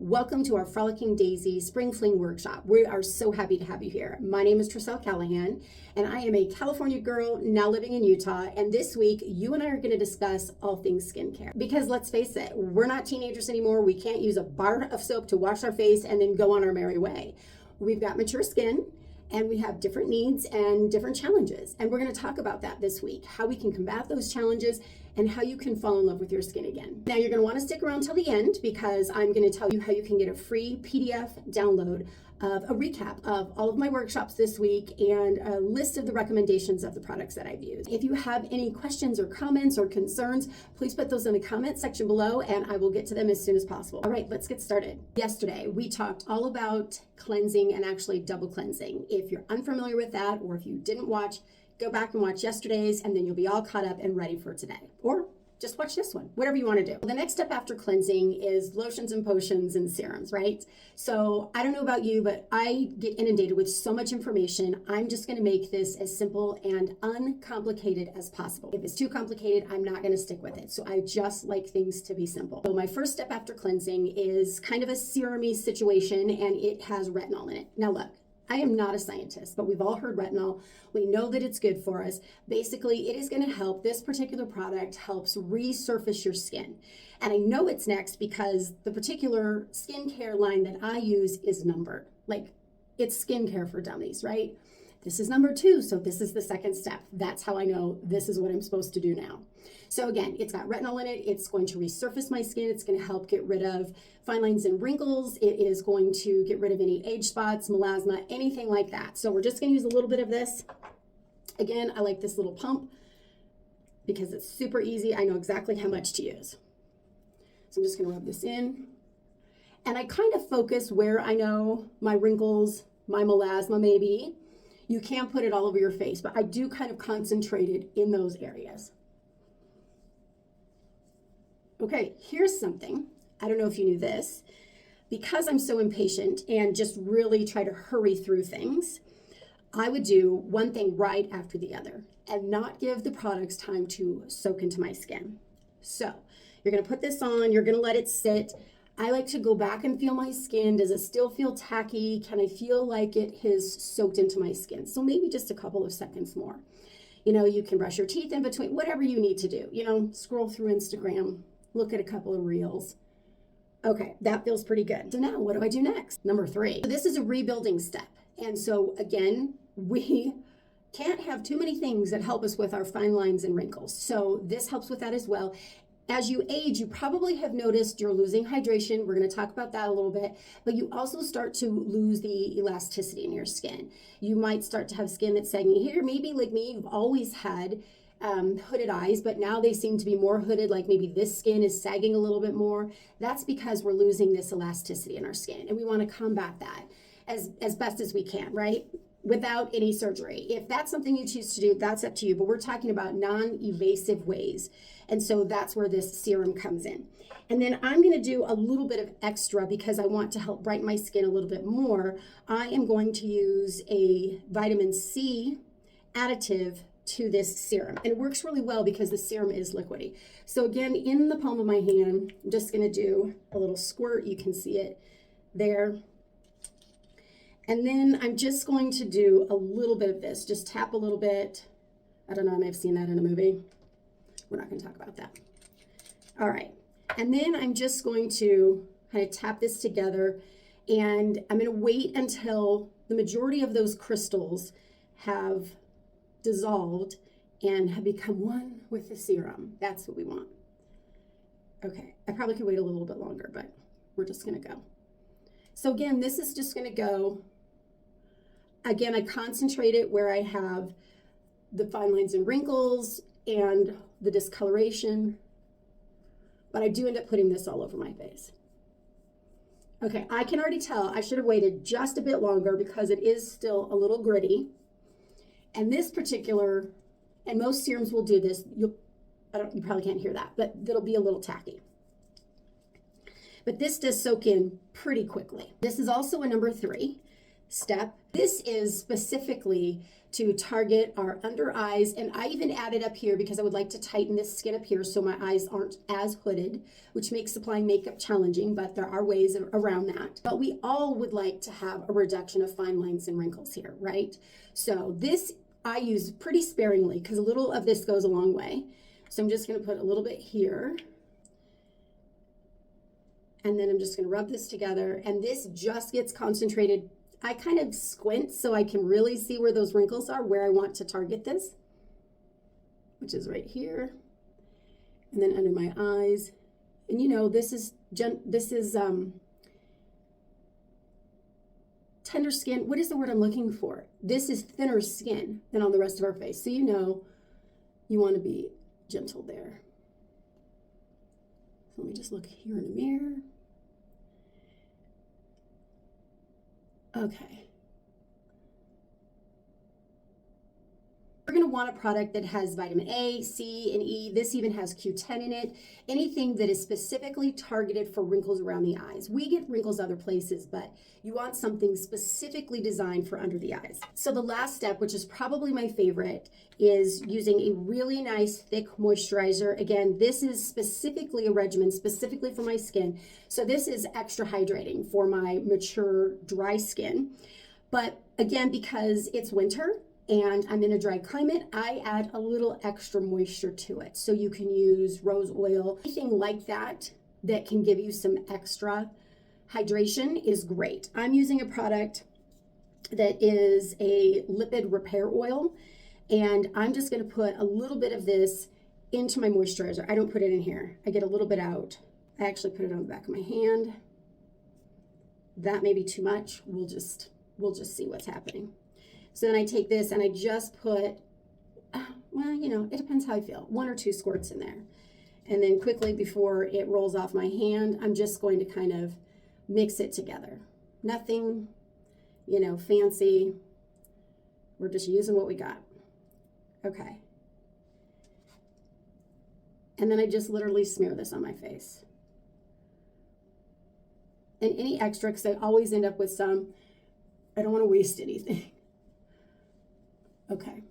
Welcome to our Frolicking Daisy Spring Fling Workshop. We are so happy to have you here. My name is Trisselle Callahan, and I am a California girl now living in Utah. And this week, you and I are going to discuss all things skincare. Because let's face it, we're not teenagers anymore. We can't use a bar of soap to wash our face and then go on our merry way. We've got mature skin, and we have different needs and different challenges. And we're going to talk about that this week, how we can combat those challenges and how you can fall in love with your skin again. Now, you're going to want to stick around till the end because I'm going to tell you how you can get a free PDF download of a recap of all of my workshops this week and a list of the recommendations of the products that I've used. If you have any questions or comments or concerns, please put those in the comment section below and I will get to them as soon as possible. All right, let's get started. Yesterday, we talked all about cleansing and actually double cleansing. If you're unfamiliar with that or if you didn't watch, go back and watch yesterday's and then you'll be all caught up and ready for today. Or just watch this one, whatever you want to do. The next step after cleansing is lotions and potions and serums, right? So I don't know about you, but I get inundated with so much information. I'm just going to make this as simple and uncomplicated as possible. If it's too complicated, I'm not going to stick with it. So I just like things to be simple. So my first step after cleansing is kind of a serum-y situation and it has retinol in it. Now look, I am not a scientist, but we've all heard retinol. We know that it's good for us. Basically, it is going to help. This particular product helps resurface your skin. And I know it's next because the particular skincare line that I use is numbered. Like, it's skincare for dummies, right? This is number 2, so this is the second step. That's how I know this is what I'm supposed to do now. So again, it's got retinol in it. It's going to resurface my skin. It's going to help get rid of fine lines and wrinkles. It is going to get rid of any age spots, melasma, anything like that. So we're just going to use a little bit of this. Again, I like this little pump because it's super easy. I know exactly how much to use. So I'm just going to rub this in. And I kind of focus where I know my wrinkles, my melasma may be. You can't put it all over your face, but I do kind of concentrate it in those areas. Okay, here's something. I don't know if you knew this. Because I'm so impatient and just really try to hurry through things, I would do one thing right after the other and not give the products time to soak into my skin. So you're gonna put this on, you're gonna let it sit. I like to go back and feel my skin. Does it still feel tacky? Can I feel like it has soaked into my skin? So maybe just a couple of seconds more. You know, you can brush your teeth in between, whatever you need to do. You know, scroll through Instagram, look at a couple of reels. Okay, that feels pretty good. So now what do I do next? Number 3. So this is a rebuilding step. And so again, we can't have too many things that help us with our fine lines and wrinkles. So this helps with that as well. As you age, you probably have noticed you're losing hydration. We're going to talk about that a little bit, but you also start to lose the elasticity in your skin. You might start to have skin that's sagging here. Maybe like me, you've always had hooded eyes, but now they seem to be more hooded, like maybe this skin is sagging a little bit more. That's because we're losing this elasticity in our skin, and we want to combat that as best as we can, right? Without any surgery. If that's something you choose to do, that's up to you, but we're talking about non-invasive ways. And so that's where this serum comes in. And then I'm going to do a little bit of extra because I want to help brighten my skin a little bit more. I am going to use a vitamin C additive to this serum. And it works really well because the serum is liquidy. So again, in the palm of my hand, I'm just going to do a little squirt. You can see it there. And then I'm just going to do a little bit of this. Just tap a little bit. I don't know, I may have seen that in a movie. We're not going to talk about that. All right. And then I'm just going to kind of tap this together. And I'm going to wait until the majority of those crystals have dissolved and have become one with the serum. That's what we want. Okay. I probably could wait a little bit longer, but we're just going to go. So again, this is just going to go. Again, I concentrate it where I have the fine lines and wrinkles and the discoloration, but I do end up putting this all over my face. Okay, I can already tell I should have waited just a bit longer because it is still a little gritty. And this particular, and most serums will do this, you probably can't hear that, but it'll be a little tacky. But this does soak in pretty quickly. This is also a number 3. step. This is specifically to target our under eyes, and I even added up here because I would like to tighten this skin up here so my eyes aren't as hooded, which makes applying makeup challenging, but there are ways around that. But we all would like to have a reduction of fine lines and wrinkles here, right? So this I use pretty sparingly because a little of this goes a long way. So I'm just going to put a little bit here. And then I'm just going to rub this together, and this just gets concentrated. I kind of squint so I can really see where those wrinkles are, where I want to target this, which is right here, and then under my eyes. And you know, this is tender skin. What is the word I'm looking for? This is thinner skin than on the rest of our face. So you know, you want to be gentle there. So let me just look here in the mirror. Okay. We're going to want a product that has vitamin A, C, and E. This even has Q10 in it. Anything that is specifically targeted for wrinkles around the eyes. We get wrinkles other places, but you want something specifically designed for under the eyes. So the last step, which is probably my favorite, is using a really nice thick moisturizer. Again, this is specifically a regimen specifically for my skin. So this is extra hydrating for my mature dry skin. But again, because it's winter, and I'm in a dry climate, I add a little extra moisture to it. So you can use rose oil, anything like that that can give you some extra hydration is great. I'm using a product that is a lipid repair oil, and I'm just gonna put a little bit of this into my moisturizer. I don't put it in here. I get a little bit out. I actually put it on the back of my hand. That may be too much. We'll just see what's happening. So then I take this and I just put, well, you know, it depends how I feel, 1 or 2 squirts in there. And then quickly before it rolls off my hand, I'm just going to kind of mix it together. Nothing, you know, fancy. We're just using what we got. Okay. And then I just literally smear this on my face. And any extra, because I always end up with some, I don't want to waste anything. Okay.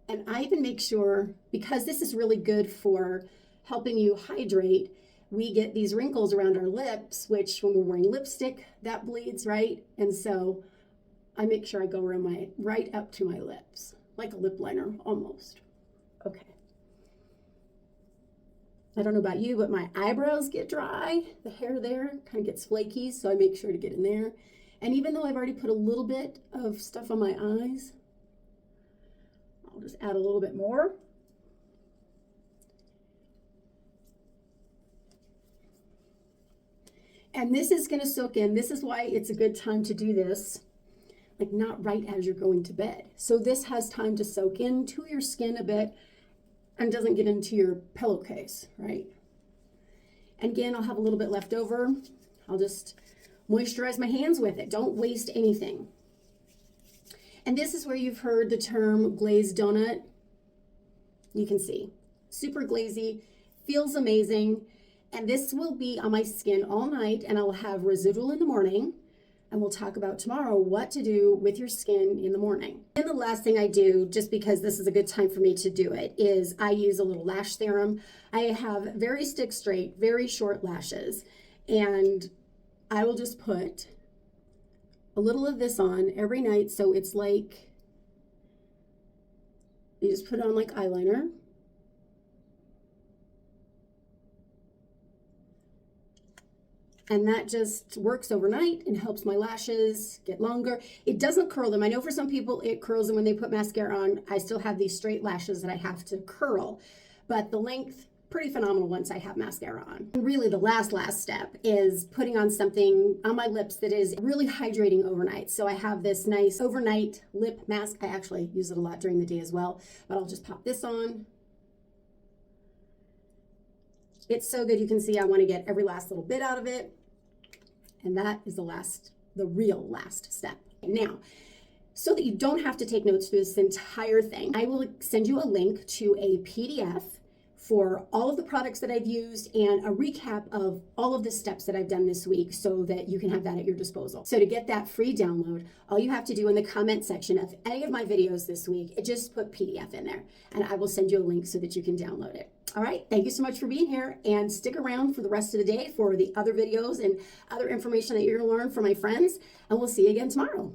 And I even make sure, because this is really good for helping you hydrate, we get these wrinkles around our lips, which when we're wearing lipstick, that bleeds, right? And so I make sure I go around right up to my lips, like a lip liner almost. Okay. I don't know about you, but my eyebrows get dry. The hair there kind of gets flaky, so I make sure to get in there. And even though I've already put a little bit of stuff on my eyes, I'll just add a little bit more. And this is going to soak in. This is why it's a good time to do this, like not right as you're going to bed. So this has time to soak into your skin a bit and doesn't get into your pillowcase, right? And again, I'll have a little bit left over. I'll just moisturize my hands with it. Don't waste anything. And this is where you've heard the term glazed donut. You can see, super glazy, feels amazing. And this will be on my skin all night, and I'll have residual in the morning. And we'll talk about tomorrow what to do with your skin in the morning. And the last thing I do, just because this is a good time for me to do it, is I use a little lash serum. I have very stick straight, very short lashes, and I will just put a little of this on every night. So it's like, you just put it on like eyeliner. And that just works overnight and helps my lashes get longer. It doesn't curl them. I know for some people it curls them when they put mascara on. I still have these straight lashes that I have to curl, but the length, pretty phenomenal once I have mascara on. And really the last step is putting on something on my lips that is really hydrating overnight. So I have this nice overnight lip mask. I actually use it a lot during the day as well, but I'll just pop this on. It's so good. You can see I want to get every last little bit out of it. And that is the real last step. Now, so that you don't have to take notes through this entire thing, I will send you a link to a PDF for all of the products that I've used and a recap of all of the steps that I've done this week so that you can have that at your disposal. So to get that free download, all you have to do in the comment section of any of my videos this week, just put PDF in there and I will send you a link so that you can download it. All right, thank you so much for being here, and stick around for the rest of the day for the other videos and other information that you're gonna learn from my friends, and we'll see you again tomorrow.